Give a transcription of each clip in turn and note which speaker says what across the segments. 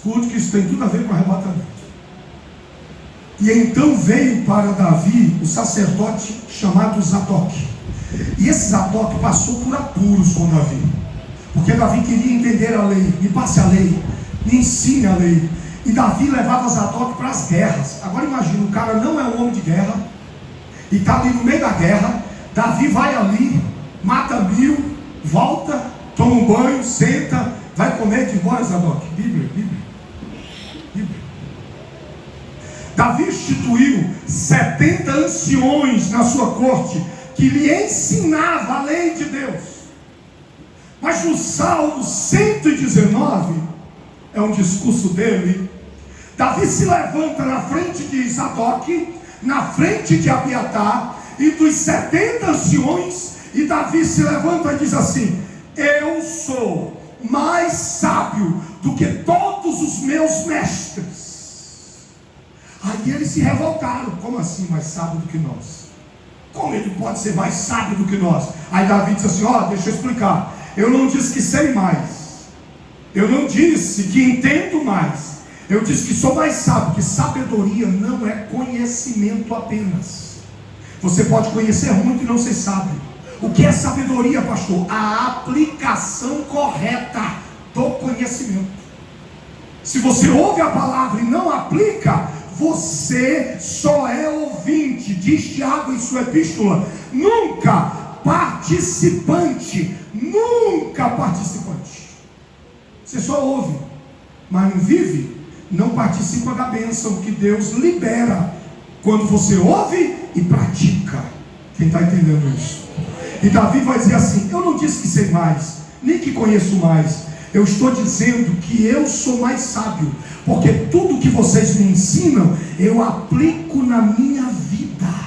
Speaker 1: Escute que isso tem tudo a ver com arrebatamento. E então veio para Davi o sacerdote chamado Zadok. E esse Zadok passou por apuros com Davi, porque Davi queria entender a lei. Me passe a lei, me ensine a lei. E Davi levava Zadok para as guerras. Agora imagina, o cara não é um homem de guerra e está ali no meio da guerra. Davi vai ali, mata 1000, volta, toma um banho, senta, vai comer de embora. Zadok, Bíblia. Davi instituiu 70 anciões na sua corte, que lhe ensinava a lei de Deus. Mas no Salmo 119, é um discurso dele, Davi se levanta na frente de Zadok, na frente de Abiatar, e dos 70 anciões, e Davi se levanta e diz assim: eu sou mais sábio do que todos os meus mestres. Aí eles se revoltaram. Como assim mais sábio do que nós? Como ele pode ser mais sábio do que nós? Aí Davi disse assim: deixa eu explicar. Eu não disse que sei mais, eu não disse que entendo mais, eu disse que sou mais sábio. Que sabedoria não é conhecimento apenas. Você pode conhecer muito e não ser sábio. O que é sabedoria, pastor? A aplicação correta do conhecimento. Se você ouve a palavra e não aplica, você só é ouvinte. Diz Tiago em sua epístola, nunca participante. Nunca participante. Você só ouve, mas não vive, não participa da bênção que Deus libera quando você ouve e pratica. Quem está entendendo isso? E Davi vai dizer assim: eu não disse que sei mais, nem que conheço mais. Eu estou dizendo que eu sou mais sábio, porque tudo que vocês me ensinam, eu aplico na minha vida.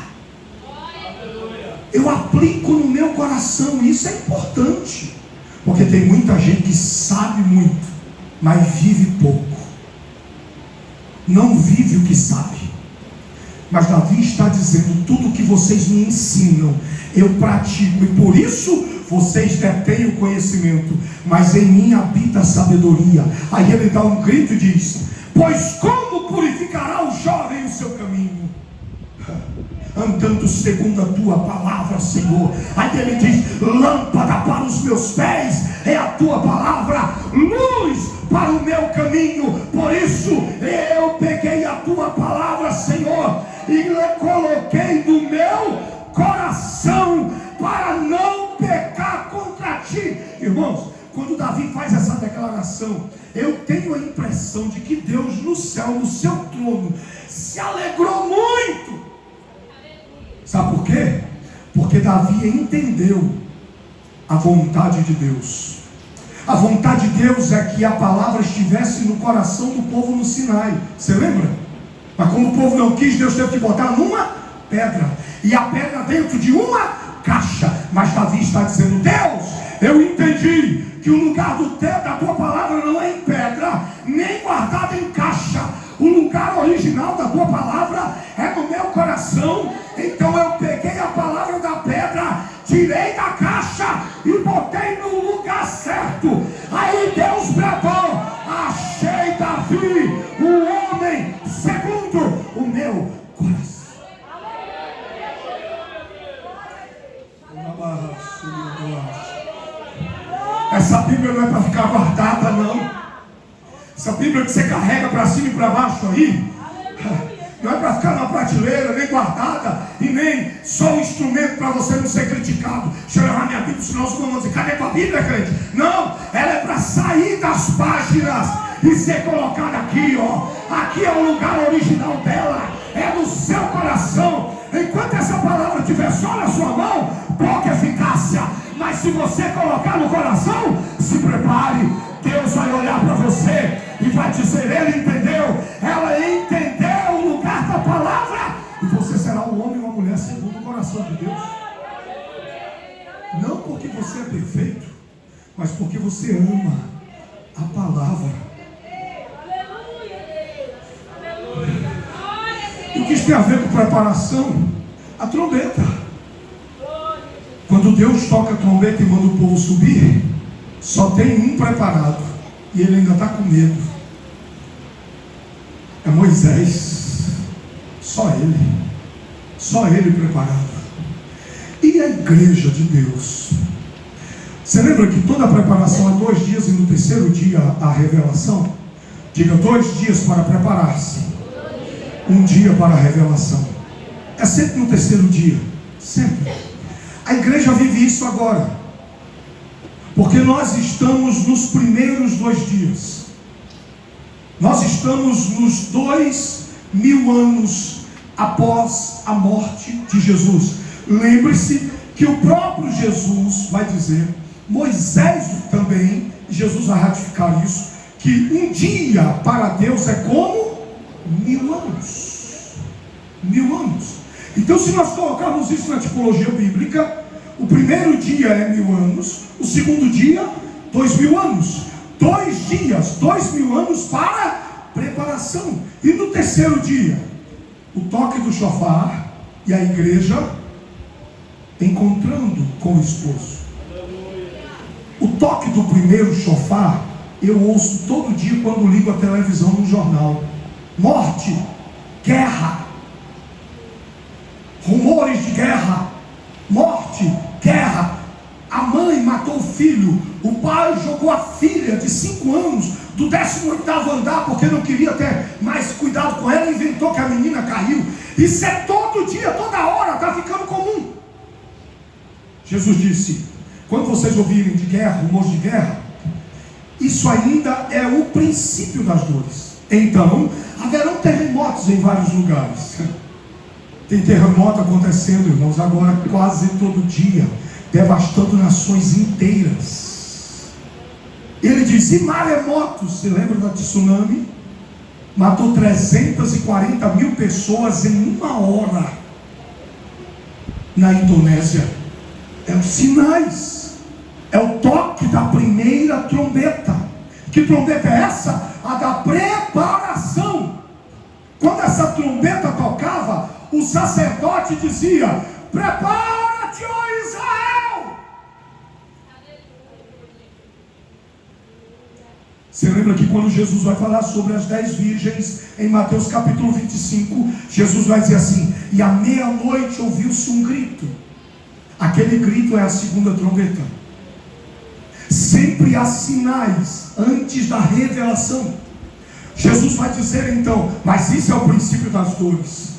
Speaker 1: Eu aplico no meu coração. Isso é importante, porque tem muita gente que sabe muito, mas vive pouco. Não vive o que sabe. Mas Davi está dizendo: tudo que vocês me ensinam, eu pratico, e por isso vocês detêm o conhecimento, mas em mim habita a sabedoria. Aí ele dá um grito e diz: pois como purificará o jovem o seu caminho? Andando segundo a tua palavra, Senhor. Aí ele diz: lâmpada para os meus pés é a tua palavra, luz para o meu caminho. Por isso eu peguei a tua palavra, Senhor, e coloquei no meu coração para não pecar contra ti. Irmãos, quando Davi faz essa declaração, eu tenho a impressão de que Deus no céu, no seu trono, se alegrou muito. Sabe por quê? Porque Davi entendeu a vontade de Deus. A vontade de Deus é que a palavra estivesse no coração do povo no Sinai. Você lembra? Mas como o povo não quis, Deus teve que botar numa pedra, e a pedra dentro de uma caixa. Mas Davi está dizendo: Deus, eu entendi que o lugar da tua palavra não é em pedra, nem guardado em caixa. O lugar original da tua palavra é no meu coração. Então eu peguei a palavra da pedra, tirei da caixa e botei no lugar certo. Aí Deus bradou: achei Davi, o homem segundo o meu coração. Essa Bíblia não é para ficar guardada, não. Essa Bíblia que você carrega para cima e para baixo aí, não é para ficar na prateleira, nem guardada, e nem só um instrumento para você não ser criticado. Deixa eu levar minha Bíblia, senão os irmãos vão dizer: cadê tua Bíblia, crente? Não, ela é para sair das páginas e ser colocada aqui, ó. Aqui é o lugar original dela, é no seu coração. Enquanto essa palavra estiver só na sua mão, pouca eficácia. Mas se você colocar no coração, se prepare. Deus vai olhar para você e vai dizer: ele entendeu, ela entendeu o lugar da palavra, e você será um homem e uma mulher segundo o coração de Deus. Não porque você é perfeito, mas porque você ama a palavra. E o que isso tem a ver com preparação? A trombeta. Quando Deus toca a trombeta e manda o povo subir, só tem um preparado, e ele ainda está com medo. Moisés, só ele preparado. E a igreja de Deus? Você lembra que toda a preparação é 2 dias e no terceiro dia a revelação? Diga, 2 dias para preparar-se, 1 dia para a revelação. É sempre no terceiro dia, sempre. A igreja vive isso agora, porque nós estamos nos primeiros 2 dias. Nós estamos nos 2000 anos após a morte de Jesus. Lembre-se que o próprio Jesus vai dizer, Moisés também, Jesus vai ratificar isso, que um dia para Deus é como 1000 anos. 1000 anos. Então, se nós colocarmos isso na tipologia bíblica, o primeiro dia é 1000 anos, o segundo dia, 2000 anos. 2 dias, 2000 anos para preparação. E no terceiro dia, o toque do shofar e a igreja encontrando com o esposo. O toque do primeiro shofar eu ouço todo dia quando ligo a televisão no jornal. Morte, guerra, rumores de guerra, morte, guerra. A mãe matou o filho, o pai jogou a filha de 5 anos do 18º andar porque não queria ter mais cuidado com ela, inventou que a menina caiu. Isso é todo dia, toda hora, está ficando comum. Jesus disse, quando vocês ouvirem de guerra, rumores de guerra, isso ainda é o princípio das dores. Então, haverão terremotos em vários lugares. Tem terremoto acontecendo, irmãos, agora quase todo dia, devastando nações inteiras. Ele diz, e maremotos, você lembra da tsunami? Matou 340 mil pessoas em 1 hora na Indonésia. É os sinais, é o toque da primeira trombeta. Que trombeta é essa? A da preparação. Quando essa trombeta tocava, o sacerdote dizia, prepara-te, ó Israel. Você lembra que quando Jesus vai falar sobre as 10 virgens, em Mateus capítulo 25, Jesus vai dizer assim, e à meia-noite ouviu-se um grito. Aquele grito é a segunda trombeta. Sempre há sinais antes da revelação. Jesus vai dizer então, mas isso é o princípio das dores.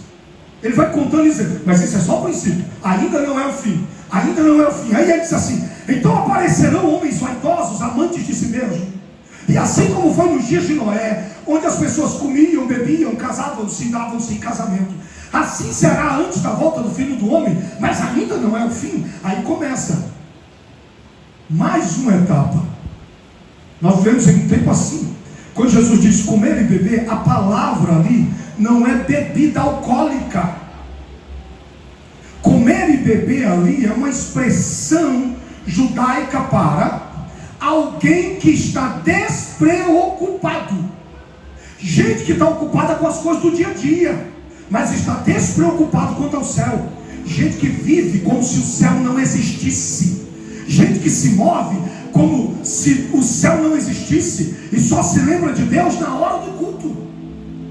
Speaker 1: Ele vai contando e dizendo, mas isso é só o princípio, ainda não é o fim, ainda não é o fim. Aí ele diz assim, então aparecerão homens vaidosos, amantes de si mesmo. E assim como foi nos dias de Noé, onde as pessoas comiam, bebiam, casavam-se e davam-se em casamento, assim será antes da volta do Filho do Homem, mas ainda não é o fim. Aí começa mais uma etapa. Nós vivemos em um tempo assim. Quando Jesus diz comer e beber, a palavra ali não é bebida alcoólica. Comer e beber ali é uma expressão judaica para alguém que está despreocupado. Gente que está ocupada com as coisas do dia a dia, mas está despreocupado quanto ao céu. Gente que vive como se o céu não existisse. Gente que se move como se o céu não existisse e só se lembra de Deus na hora do culto.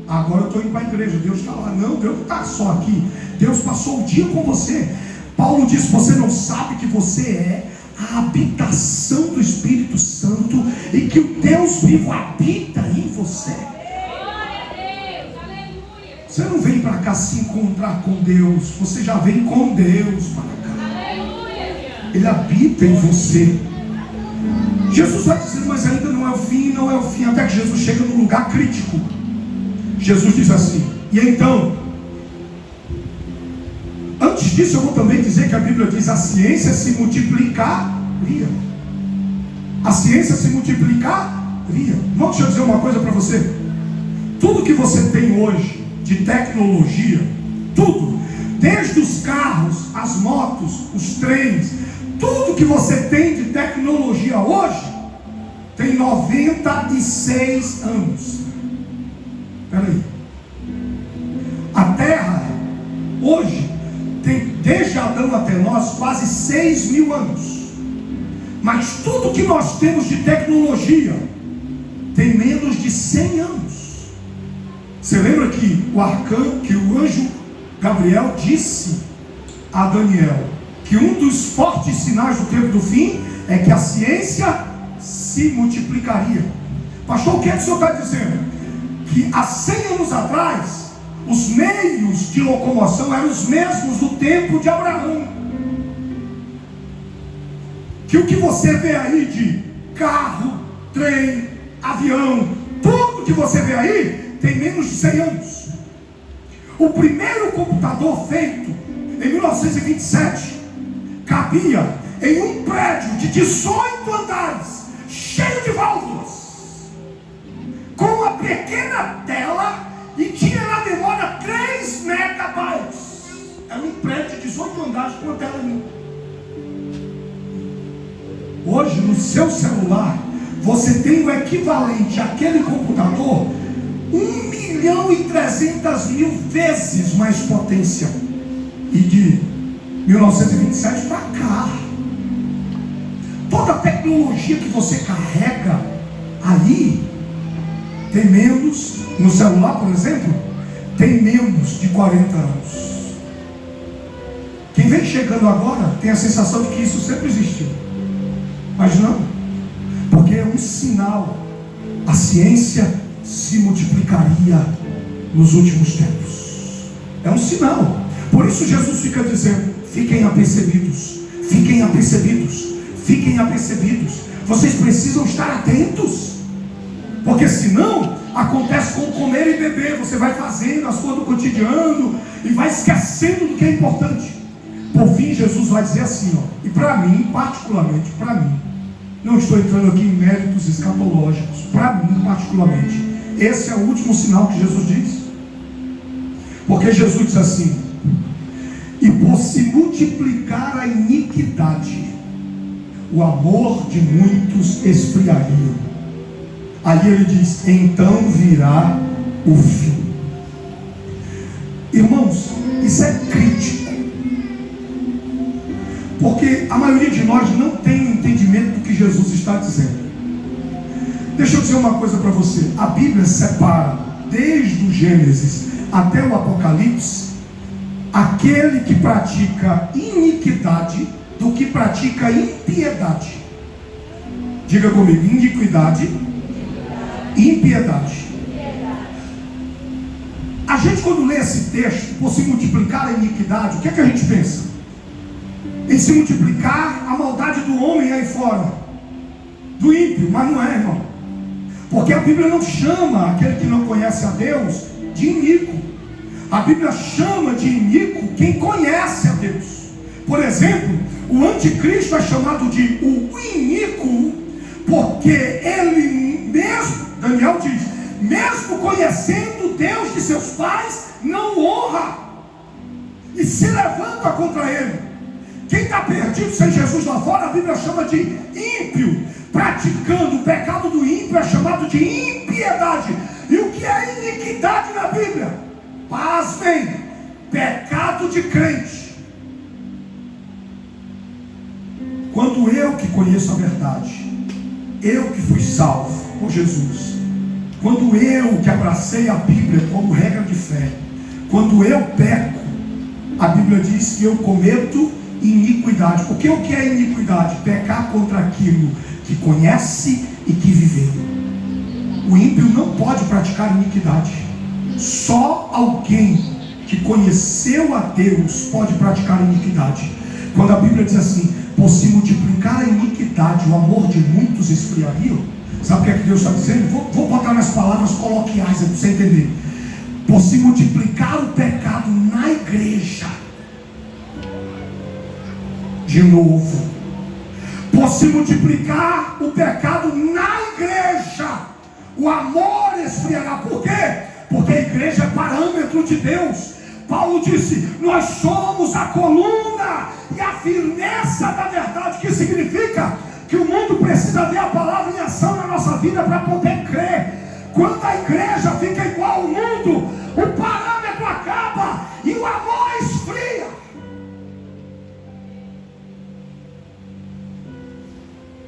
Speaker 1: Agora eu estou indo para a igreja, Deus está lá. Não, Deus não está só aqui. Deus passou o dia com você. Paulo diz, você não sabe que você é a habitação do Espírito Santo e que o Deus vivo habita em você. Você não vem para cá se encontrar com Deus, você já vem com Deus para cá. Ele habita em você. Jesus vai dizer, mas ainda não é o fim, não é o fim, até que Jesus chega num lugar crítico. Jesus diz assim, e então, antes disso eu vou também dizer que a Bíblia diz, a ciência se multiplicaria. A ciência se multiplicaria. Não, deixa eu dizer uma coisa para você. Tudo que você tem hoje de tecnologia, tudo, desde os carros, as motos, os trens, tudo que você tem de tecnologia hoje, tem 96 anos. Espera aí. A Terra, hoje, tem desde Adão até nós, quase 6.000 anos. Mas tudo que nós temos de tecnologia, tem menos de 100 anos. Você lembra que o anjo Gabriel disse a Daniel que um dos fortes sinais do tempo do fim é que a ciência se multiplicaria. Pastor, o que é que o senhor está dizendo? Que há 100 anos atrás os meios de locomoção eram os mesmos do tempo de Abraão. Que o que você vê aí de carro, trem, avião, tudo que você vê aí tem menos de 100 anos. O primeiro computador feito em 1927 cabia em um prédio de 18 andares, cheio de válvulas, com uma pequena tela, e tinha na memória 3 megabytes. Era um prédio de 18 andares com uma tela ali. Hoje no seu celular você tem o equivalente àquele computador 1.300.000 vezes mais potência. E de 1927 para cá, toda a tecnologia que você carrega aí tem menos, no celular por exemplo, tem menos de 40 anos. Quem vem chegando agora tem a sensação de que isso sempre existiu, mas não, porque é um sinal. A ciência se multiplicaria nos últimos tempos. É um sinal. Por isso Jesus fica dizendo: fiquem apercebidos, fiquem apercebidos, fiquem apercebidos. Vocês precisam estar atentos, porque senão acontece com comer e beber. Você vai fazendo as coisas do cotidiano e vai esquecendo do que é importante. Por fim Jesus vai dizer assim, ó, e para mim, particularmente para mim, não estou entrando aqui em méritos escatológicos, para mim particularmente, esse é o último sinal que Jesus diz. Porque Jesus diz assim: e por se multiplicar a iniquidade, o amor de muitos esfriaria. Aí ele diz: então virá o fim. Irmãos, isso é crítico, porque a maioria de nós não tem entendimento do que Jesus está dizendo. Deixa eu dizer uma coisa para você. A Bíblia separa, desde o Gênesis até o Apocalipse, aquele que pratica iniquidade do que pratica impiedade. Diga comigo: iniquidade, impiedade. A gente, quando lê esse texto, por se multiplicar a iniquidade, o que é que a gente pensa? Em se multiplicar a maldade do homem aí fora, do ímpio. Mas não é, irmão, porque a Bíblia não chama aquele que não conhece a Deus de iníquo. A Bíblia chama de iníquo quem conhece a Deus. Por exemplo, o anticristo é chamado de o iníquo, porque ele mesmo, Daniel diz, mesmo conhecendo o Deus de seus pais, não honra e se levanta contra ele. Quem está perdido sem Jesus lá fora, a Bíblia chama de ímpio. Praticando o pecado do ímpio é chamado de impiedade. E o que é iniquidade na Bíblia? Pasmem, pecado de crente. Quando eu que conheço a verdade, eu que fui salvo por Jesus, quando eu que abracei a Bíblia como regra de fé, quando eu peco, a Bíblia diz que eu cometo iniquidade. Porque o que é iniquidade? Pecar contra aquilo que conhece e que viveu. O ímpio não pode praticar iniquidade. Só alguém que conheceu a Deus pode praticar iniquidade. Quando a Bíblia diz assim: por se multiplicar a iniquidade, o amor de muitos esfriaria. Sabe o que é que Deus está dizendo? Vou botar nas palavras coloquiais para você entender. Por se multiplicar o pecado na igreja, de novo, por se multiplicar o pecado na igreja, o amor esfriará. Por quê? Porque a igreja é parâmetro de Deus. Paulo disse: nós somos a coluna e a firmeza da verdade, que significa que o mundo precisa ver a palavra em ação na nossa vida para poder crer. Quando a igreja fica igual ao mundo, o parâmetro acaba e o amor esfria.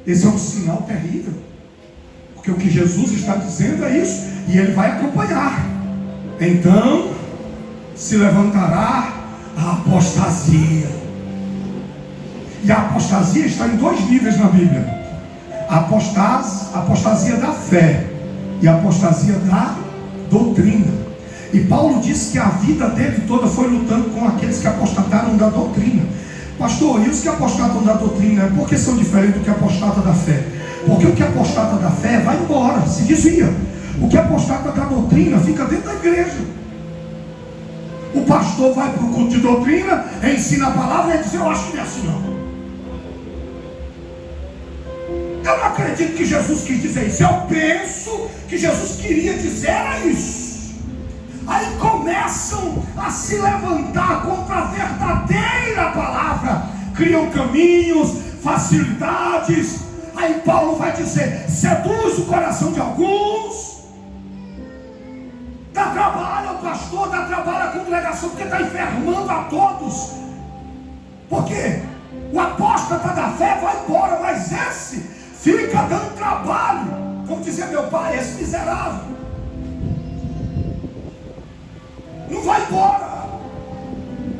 Speaker 1: Esse é um sinal terrível, porque o que Jesus está dizendo é isso, e ele vai acompanhar. então se levantará a apostasia. E a apostasia está em 2 níveis na Bíblia: a apostasia da fé e a apostasia da doutrina. E Paulo disse que a vida dele toda foi lutando com aqueles que apostataram da doutrina. Pastor, e os que apostatam da doutrina, por que são diferentes do que apostata da fé? Porque o que apostata da fé vai embora, se desvia. O que apostata da doutrina fica dentro da igreja. O pastor vai para o culto de doutrina, ensina a palavra e diz: eu acho que não é assim não. Eu não acredito que Jesus quis dizer isso. Eu penso que Jesus queria dizer isso. Aí começam a se levantar contra a verdadeira palavra, criam caminhos, facilidades. Aí Paulo vai dizer: seduz o coração de alguns, dá trabalho ao pastor, dá trabalho à congregação, porque está enfermando a todos. Por quê? O apóstata da fé vai embora, mas esse fica dando trabalho. Como dizia meu pai, esse miserável não vai embora.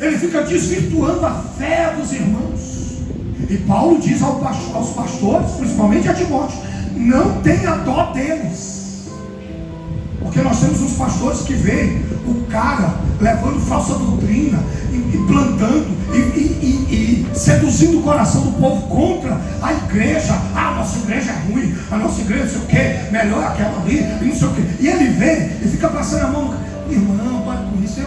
Speaker 1: Ele fica desvirtuando a fé dos irmãos. E Paulo diz aos pastores, principalmente a Timóteo: não tenha dó deles. Porque nós temos uns pastores que veem o cara levando falsa doutrina, implantando e seduzindo o coração do povo contra a igreja. A nossa igreja é ruim, a nossa igreja não sei o que, melhor aquela ali, e não sei o que. E ele vem e fica passando a mão: irmão, para com isso, é